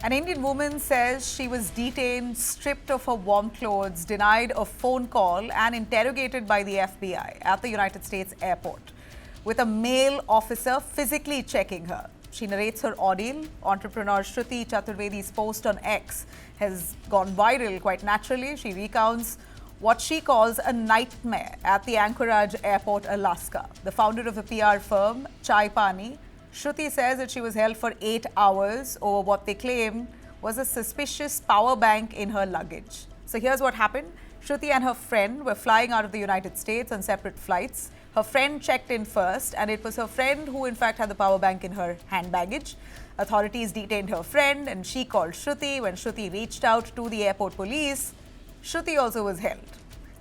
An Indian woman says she was detained, stripped of her warm clothes, denied a phone call, and interrogated by the FBI at the United States airport, with a male officer physically checking her. She narrates her ordeal. Entrepreneur Shruti Chaturvedi's post on X has gone viral quite naturally. She recounts what she calls a nightmare at the Anchorage Airport, Alaska. The founder of a PR firm, Chai Pani, Shruti says that she was held for 8 hours over what they claim was a suspicious power bank in her luggage. So here's what happened. Shruti and her friend were flying out of the United States on separate flights. Her friend checked in first, and it was her friend who in fact had the power bank in her hand baggage. Authorities detained her friend and she called Shruti. When Shruti reached out to the airport police, Shruti also was held.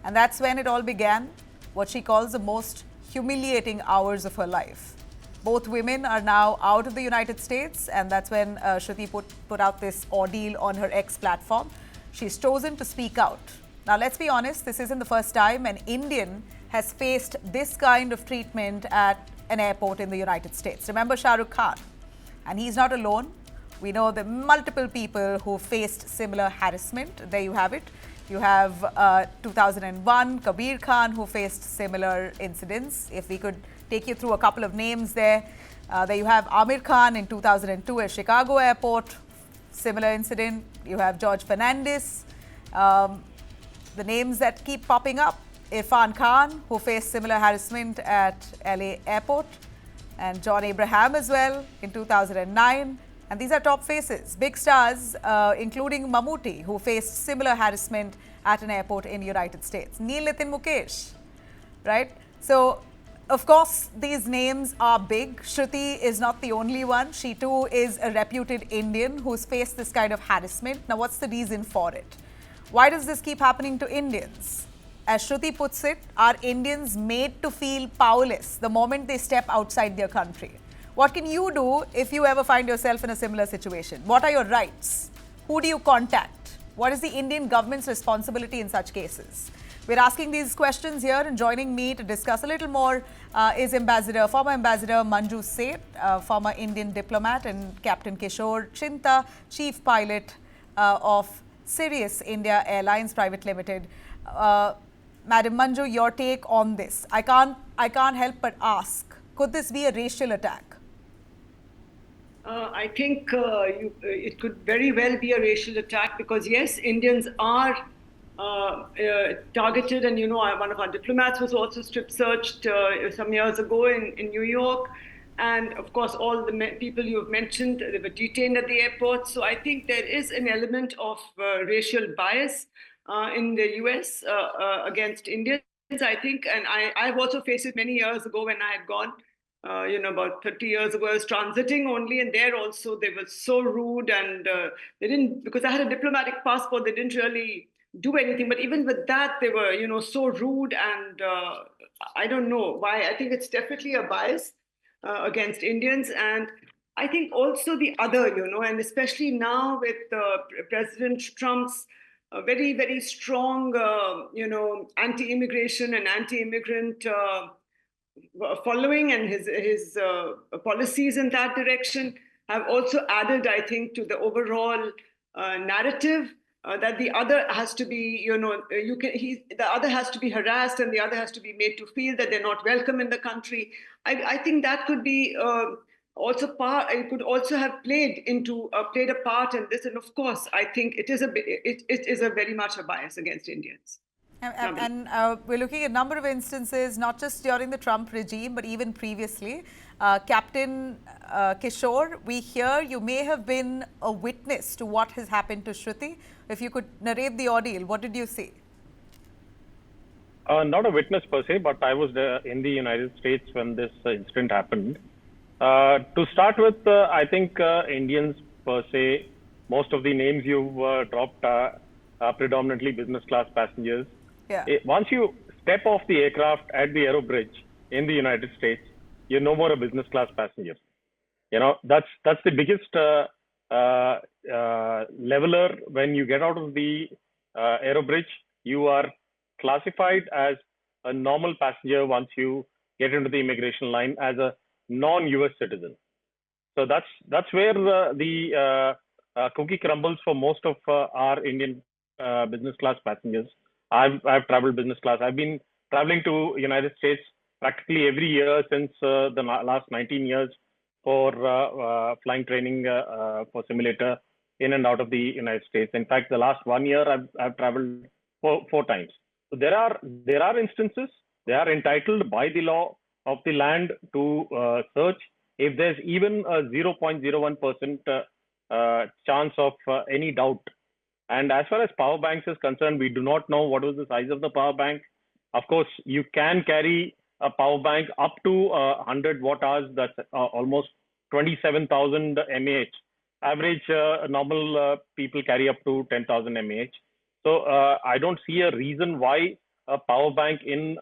And that's when it all began, what she calls the most humiliating hours of her life. Both women are now out of the United States, and that's when Shruti put out this ordeal on her X platform. She's chosen to speak out. Now, let's be honest, this isn't the first time an Indian has faced this kind of treatment at an airport in the United States. Remember Shah Rukh Khan? And he's not alone. We know the multiple people who faced similar harassment. There you have it. You have 2001, Kabir Khan, who faced similar incidents. If we could take you through a couple of names there. There you have Amir Khan in 2002 at Chicago Airport, similar incident. You have George Fernandez. The names that keep popping up, Irfan Khan, who faced similar harassment at LA Airport, and John Abraham as well in 2009. And these are top faces, big stars, including Mammootty, who faced similar harassment at an airport in the United States. Neil Nitin Mukesh, right? So, of course, these names are big. Shruti is not the only one. She too is a reputed Indian who's faced this kind of harassment. Now, what's the reason for it? Why does this keep happening to Indians? As Shruti puts it, are Indians made to feel powerless the moment they step outside their country? What can you do if you ever find yourself in a similar situation? What are your rights? Who do you contact? What is the Indian government's responsibility in such cases? We're asking these questions here, and joining me to discuss a little more is former Ambassador Manju Seth, former Indian diplomat, and Captain Kishore Chinta, Chief Pilot of Sirius India Airlines Private Limited. Madam Manju, your take on this. I can't help but ask, could this be a racial attack? I think it could very well be a racial attack because, yes, Indians are targeted. And, one of our diplomats was also strip searched some years ago in New York. And, of course, all the people you have mentioned, they were detained at the airport. So I think there is an element of racial bias in the US against Indians, I think. And I've also faced it many years ago when I had gone. About 30 years ago, I was transiting only, and there also they were so rude, and they didn't, because I had a diplomatic passport, they didn't really do anything. But even with that, they were, so rude, and I don't know why. I think it's definitely a bias against Indians, and I think also the other, and especially now with President Trump's very, very strong, anti-immigration and anti-immigrant following, and his policies in that direction have also added, I think, to the overall narrative that the other has to be, the other has to be harassed, and the other has to be made to feel that they're not welcome in the country. I think that could be also part. It could also have played a part in this, and of course, I think it is a very much a bias against Indians. And we're looking at a number of instances, not just during the Trump regime, but even previously. Captain Kishore, we hear you may have been a witness to what has happened to Shruti. If you could narrate the ordeal, what did you see? Not a witness per se, but I was in the United States when this incident happened. To start with, I think Indians per se, most of the names you've dropped are predominantly business class passengers. Yeah. Once you step off the aircraft at the aero bridge in the United States, you're no more a business class passenger. That's the biggest leveler. When you get out of the aero bridge, you are classified as a normal passenger once you get into the immigration line as a non-US citizen. So that's where the cookie crumbles for most of our Indian business class passengers. I've traveled business class. I've been traveling to United States practically every year since the last 19 years for flying training for simulator in and out of the United States. In fact, the last 1 year I've traveled four times. So there are instances they are entitled by the law of the land to search if there's even a 0.01% chance of any doubt. And as far as power banks is concerned, we do not know what was the size of the power bank. Of course, you can carry a power bank up to 100 watt hours. That's almost 27,000 mAh. Average normal people carry up to 10,000 mAh. So I don't see a reason why a power bank in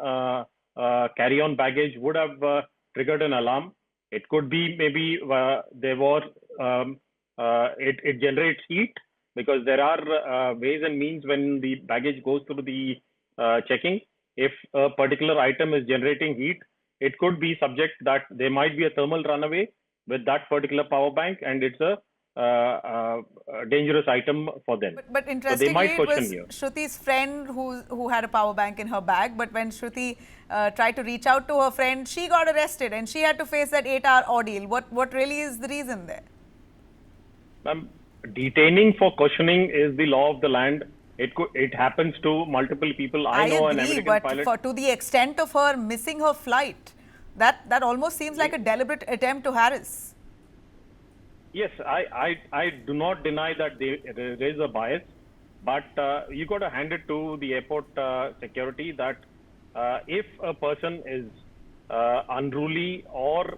carry-on baggage would have triggered an alarm. It could be maybe it generates heat, because there are ways and means when the baggage goes through the checking. If a particular item is generating heat, it could be subject that there might be a thermal runaway with that particular power bank, and it's a dangerous item for them. But interestingly, it was Shruti's friend who had a power bank in her bag. But when Shruti tried to reach out to her friend, she got arrested and she had to face that 8-hour ordeal. What really is the reason there? Detaining for questioning is the law of the land. It happens to multiple people. I know an American pilot. But to the extent of her missing her flight, that almost seems like a deliberate attempt to harass. Yes, I do not deny that there is a bias, but you got to hand it to the airport security that if a person is unruly or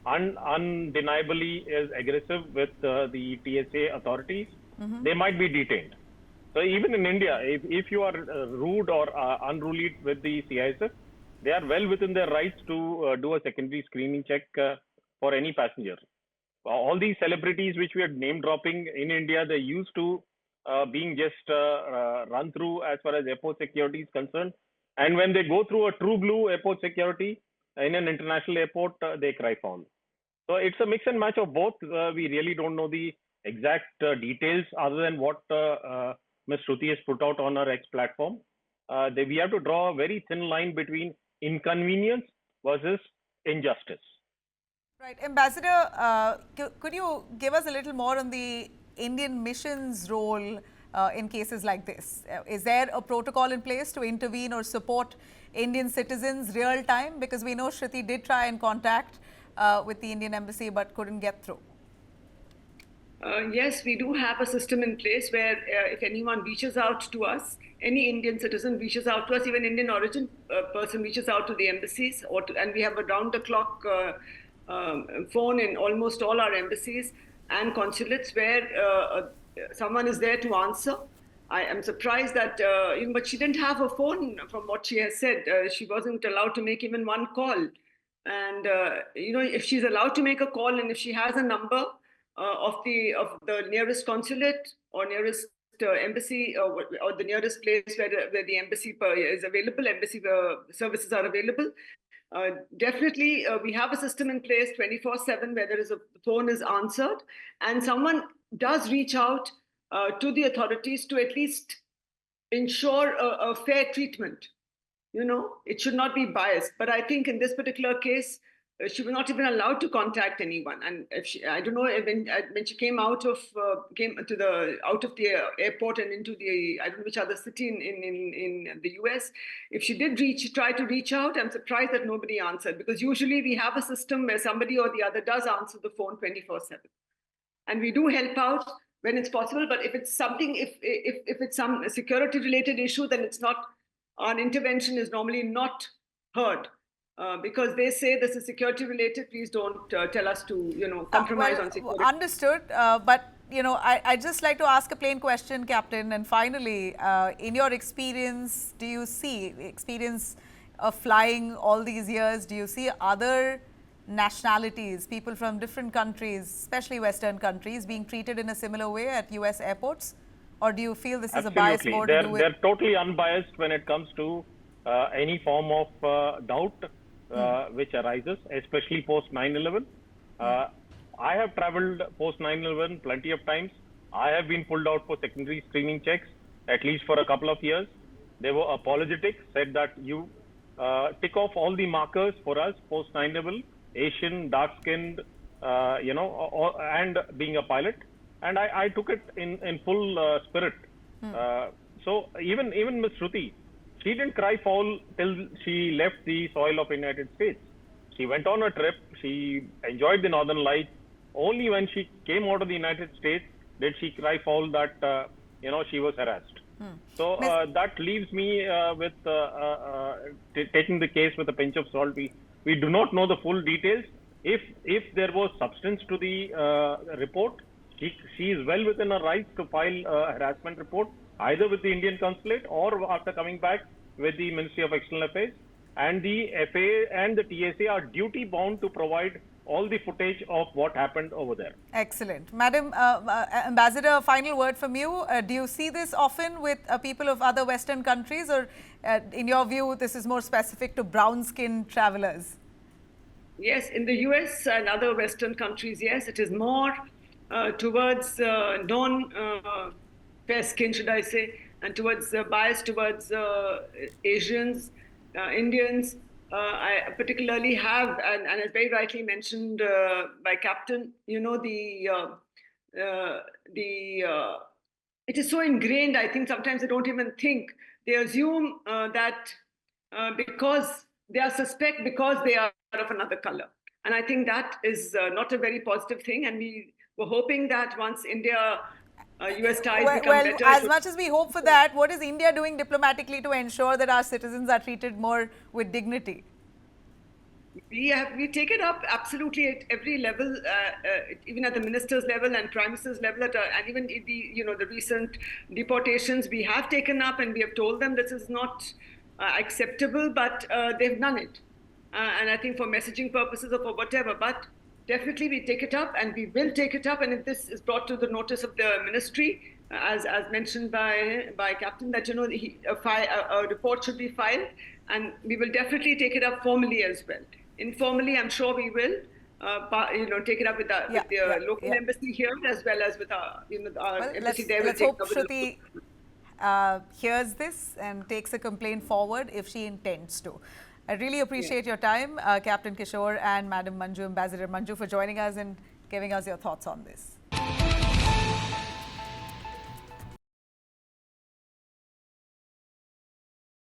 undeniably is aggressive with the TSA authorities, they might be detained. So even in India, if you are rude or unruly with the CISF, they are well within their rights to do a secondary screening check for any passenger. All these celebrities which we are name dropping in India, they're used to being just run through as far as airport security is concerned. And when they go through a true blue airport security in an international airport, they cry foul. So it's a mix and match of both. We really don't know the exact details other than what Ms. Shruti has put out on her X platform. We have to draw a very thin line between inconvenience versus injustice. Right. Ambassador, could you give us a little more on the Indian mission's role in cases like this? Is there a protocol in place to intervene or support Indian citizens real time? Because we know Shruti did try and contact with the Indian embassy but couldn't get through. Yes, we do have a system in place where if anyone reaches out to us, any Indian citizen reaches out to us, even Indian origin person reaches out to the embassies, and we have a round-the-clock phone in almost all our embassies and consulates where someone is there to answer. I am surprised that, but she didn't have her phone from what she has said. She wasn't allowed to make even one call. And, if she's allowed to make a call and if she has a number of the nearest consulate or nearest embassy or the nearest place where the embassy is available, embassy services are available, definitely we have a system in place 24/7 where the phone is answered and someone does reach out to the authorities to at least ensure a fair treatment. It should not be biased. But I think in this particular case, she was not even allowed to contact anyone. And I don't know, when she came out of the airport and into I don't know which other city in the US, if she did try to reach out, I'm surprised that nobody answered, because usually we have a system where somebody or the other does answer the phone 24/7, and we do help out when it's possible. But if it's something, if it's some security related issue, then it's not. Our intervention is normally not heard. Because they say this is security related, please don't tell us to, compromise on security. Understood. But, I'd just like to ask a plain question, Captain. And finally, in your experience of flying all these years, do you see other nationalities, people from different countries, especially Western countries, being treated in a similar way at US airports? Or do you feel this is a bias more to do with? They're totally unbiased when it comes to any form of doubt which arises, especially post 9/11. I have traveled post 9/11 plenty of times. I have been pulled out for secondary screening checks, at least for a couple of years. They were apologetic, said that you tick off all the markers for us post 9/11, Asian, dark-skinned, and being a pilot. And I took it in full spirit. So even Ms. Shruti, she didn't cry foul till she left the soil of the United States. She went on a trip. She enjoyed the Northern Lights. Only when she came out of the United States did she cry foul that she was harassed. So that leaves me with taking the case with a pinch of salt. We do not know the full details. If there was substance to the report, she is well within her rights to file a harassment report, either with the Indian consulate or after coming back with the Ministry of External Affairs. And the FAA and the TSA are duty bound to provide all the footage of what happened over there. Excellent. Madam Ambassador, final word from you. Do you see this often with people of other Western countries, or in your view, this is more specific to brown-skinned travelers? Yes, in the US and other Western countries, yes, it is more towards non-fair skin, should I say, and towards bias towards Asians, Indians. I particularly have, and as very rightly mentioned by Captain, it is so ingrained. I think sometimes they don't even think. They assume that because they are suspect because they are of another color. And I think that is not a very positive thing. And we were hoping that once India US ties become better. As much as we hope for that, what is India doing diplomatically to ensure that our citizens are treated more with dignity? We take it up absolutely at every level, even at the minister's level and prime minister's level, and even the recent deportations we have taken up, and we have told them this is not acceptable, but they've done it, and I think for messaging purposes or for whatever, but definitely we take it up, and we will take it up. And if this is brought to the notice of the ministry, as mentioned by Captain, that a report should be filed, and we will definitely take it up formally as well. Informally, I'm sure we will, take it up with the local embassy here, as well as with our embassy there. Let's hope Shruti hears this and takes a complaint forward if she intends to. I really appreciate your time, Captain Kishore and Madam Manju, Ambassador Manju, for joining us and giving us your thoughts on this.